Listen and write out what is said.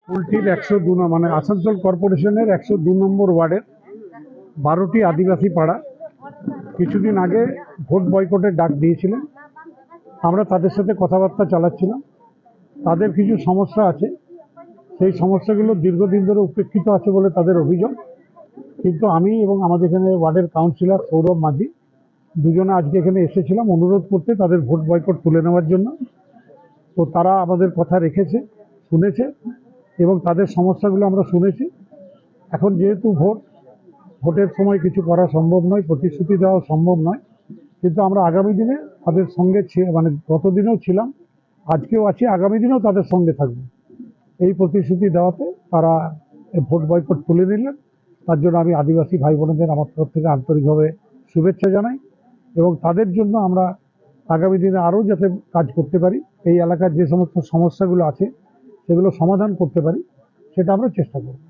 কুলটির 102 মানে আসানসোল কর্পোরেশনের 102 নম্বর ওয়ার্ডের 12টি আদিবাসী পাড়া কিছুদিন আগে ভোট বয়কটের ডাক দিয়েছিলেন। আমরা তাদের সাথে কথাবার্তা চালাচ্ছিলাম। তাদের কিছু সমস্যা আছে, সেই সমস্যাগুলো দীর্ঘদিন ধরে উপেক্ষিত আছে বলে তাদের অভিযোগ। কিন্তু আমি এবং আমাদের এখানে ওয়ার্ডের কাউন্সিলর সৌরভ মাঝি দুজনে আজকে এখানে এসেছিলাম অনুরোধ করতে তাদের ভোট বয়কট তুলে নেওয়ার জন্য। তো তারা আমাদের কথা রেখেছে, শুনেছে এবং তাদের সমস্যাগুলো আমরা শুনেছি। এখন যেহেতু ভোটের সময় কিছু করা সম্ভব নয়, প্রতিশ্রুতি দেওয়া সম্ভব নয়, কিন্তু আমরা আগামী দিনে তাদের সঙ্গে মানে গতদিনেও ছিলাম, আজকেও আছি, আগামী দিনেও তাদের সঙ্গে থাকবো। এই প্রতিশ্রুতি দেওয়াতে তারা ভোট বয়কট তুলে নিলেন। তার জন্য আমি আদিবাসী ভাই বোনেদের আমার তরফ থেকে আন্তরিকভাবে শুভেচ্ছা জানাই এবং তাদের জন্য আমরা আগামী দিনে আরও যাতে কাজ করতে পারি, এই এলাকার যে সমস্ত সমস্যাগুলো আছে সেগুলো সমাধান করতে পারি, সেটা আমরা চেষ্টা করব।